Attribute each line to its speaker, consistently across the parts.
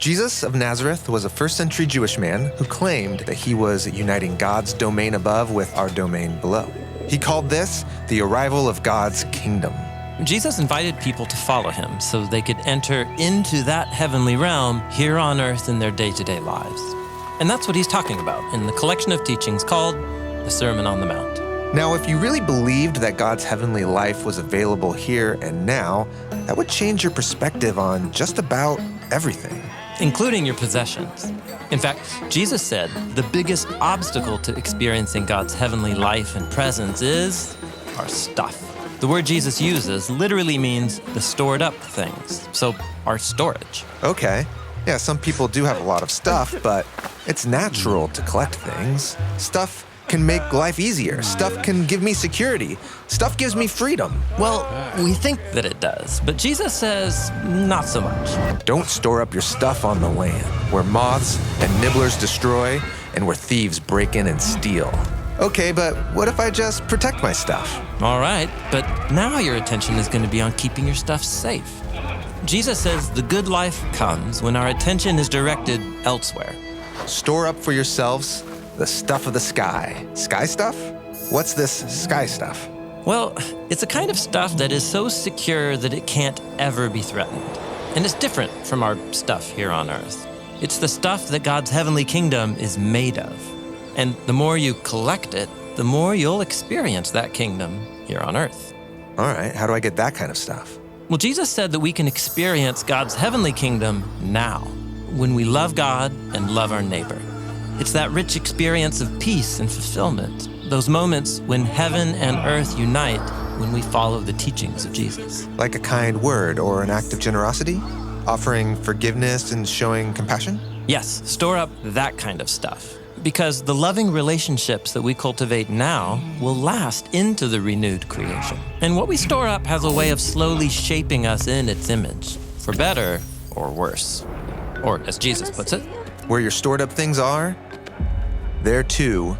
Speaker 1: Jesus of Nazareth was a first-century Jewish man who claimed that he was uniting God's domain above with our domain below. He called this the arrival of God's kingdom.
Speaker 2: Jesus invited people to follow him so they could enter into that heavenly realm here on earth in their day-to-day lives. And that's what he's talking about in the collection of teachings called the Sermon on the Mount.
Speaker 1: Now, if you really believed that God's heavenly life was available here and now, that would change your perspective on just about everything.
Speaker 2: Including your possessions. In fact, Jesus said the biggest obstacle to experiencing God's heavenly life and presence is our stuff. The word Jesus uses literally means the stored up things, so our storage.
Speaker 1: Okay. Yeah, some people do have a lot of stuff, but it's natural to collect things. Stuff can make life easier. Stuff can give me security. Stuff gives me freedom.
Speaker 2: Well, we think that it does, but Jesus says not so much.
Speaker 1: Don't store up your stuff on the land, where moths and nibblers destroy and where thieves break in and steal. Okay, but what if I just protect my stuff?
Speaker 2: All right, but now your attention is going to be on keeping your stuff safe. Jesus says the good life comes when our attention is directed elsewhere.
Speaker 1: Store up for yourselves the stuff of the sky. Sky stuff? What's this sky stuff?
Speaker 2: Well, it's a kind of stuff that is so secure that it can't ever be threatened. And it's different from our stuff here on earth. It's the stuff that God's heavenly kingdom is made of. And the more you collect it, the more you'll experience that kingdom here on earth.
Speaker 1: All right, how do I get that kind of stuff?
Speaker 2: Well, Jesus said that we can experience God's heavenly kingdom now, when we love God and love our neighbor. It's that rich experience of peace and fulfillment, those moments when heaven and earth unite when we follow the teachings of Jesus.
Speaker 1: Like a kind word or an act of generosity? Offering forgiveness and showing compassion?
Speaker 2: Yes, store up that kind of stuff. Because the loving relationships that we cultivate now will last into the renewed creation. And what we store up has a way of slowly shaping us in its image, for better or worse. Or, as Jesus puts it,
Speaker 1: where your stored up things are, there too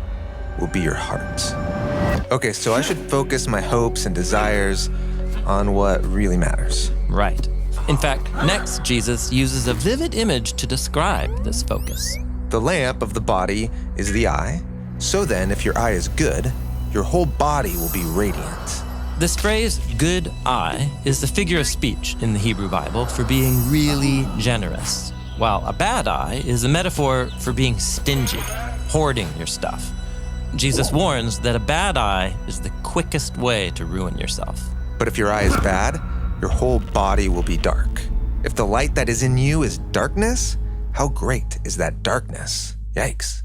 Speaker 1: will be your heart. Okay, so I should focus my hopes and desires on what really matters.
Speaker 2: Right. In fact, next, Jesus uses a vivid image to describe this focus.
Speaker 1: The lamp of the body is the eye. So then, if your eye is good, your whole body will be radiant.
Speaker 2: This phrase, good eye, is the figure of speech in the Hebrew Bible for being really generous, while a bad eye is a metaphor for being stingy, hoarding your stuff. Jesus warns that a bad eye is the quickest way to ruin yourself.
Speaker 1: But if your eye is bad, your whole body will be dark. If the light that is in you is darkness, how great is that darkness? Yikes.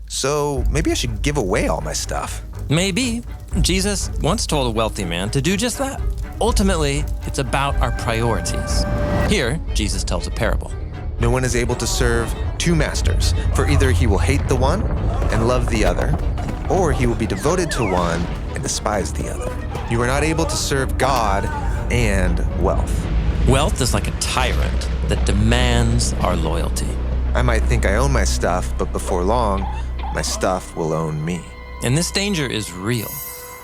Speaker 1: So maybe I should give away all my stuff.
Speaker 2: Maybe. Jesus once told a wealthy man to do just that. Ultimately, it's about our priorities. Here, Jesus tells a parable.
Speaker 1: No one is able to serve two masters, for either he will hate the one and love the other, or he will be devoted to one and despise the other. You are not able to serve God and wealth.
Speaker 2: Wealth is like a tyrant that demands our loyalty.
Speaker 1: I might think I own my stuff, but before long, my stuff will own me.
Speaker 2: And this danger is real.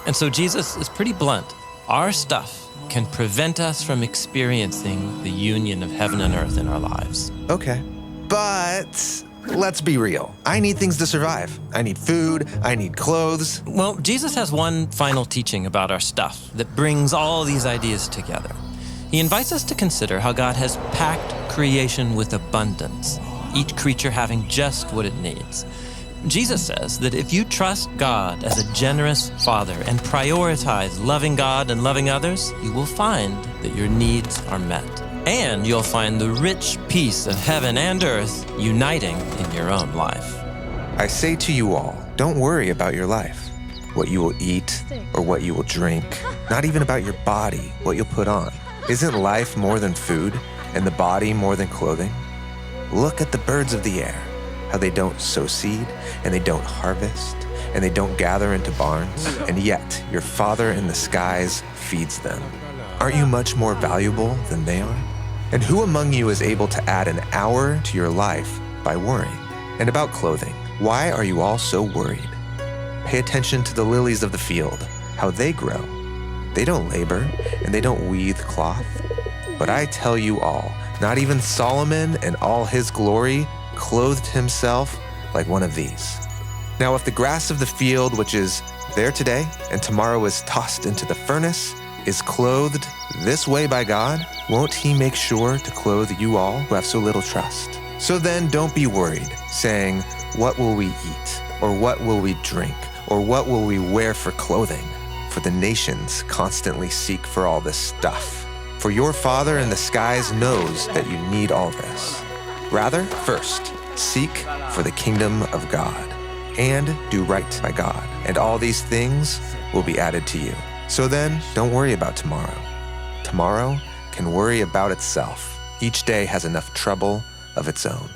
Speaker 2: And so Jesus is pretty blunt. Our stuff can prevent us from experiencing the union of heaven and earth in our lives.
Speaker 1: Okay, but let's be real. I need things to survive. I need food, I need clothes.
Speaker 2: Well, Jesus has one final teaching about our stuff that brings all these ideas together. He invites us to consider how God has packed creation with abundance, each creature having just what it needs. Jesus says that if you trust God as a generous Father and prioritize loving God and loving others, you will find that your needs are met. And you'll find the rich peace of heaven and earth uniting in your own life.
Speaker 1: I say to you all, don't worry about your life, what you will eat or what you will drink, not even about your body, what you'll put on. Isn't life more than food and the body more than clothing? Look at the birds of the air, how they don't sow seed and they don't harvest and they don't gather into barns, and yet your Father in the skies feeds them. Aren't you much more valuable than they are? And who among you is able to add an hour to your life by worrying? And about clothing, why are you all so worried? Pay attention to the lilies of the field, how they grow. They don't labor and they don't weave cloth. But I tell you all Not even Solomon in all his glory clothed himself like one of these. Now, if the grass of the field, which is there today and tomorrow is tossed into the furnace, is clothed this way by God, won't he make sure to clothe you all who have so little trust? So then don't be worried, saying, what will we eat? Or what will we drink? Or what will we wear for clothing? For the nations constantly seek for all this stuff. For your Father in the skies knows that you need all this. Rather, first, seek for the kingdom of God and do right by God, and all these things will be added to you. So then, don't worry about tomorrow. Tomorrow can worry about itself. Each day has enough trouble of its own.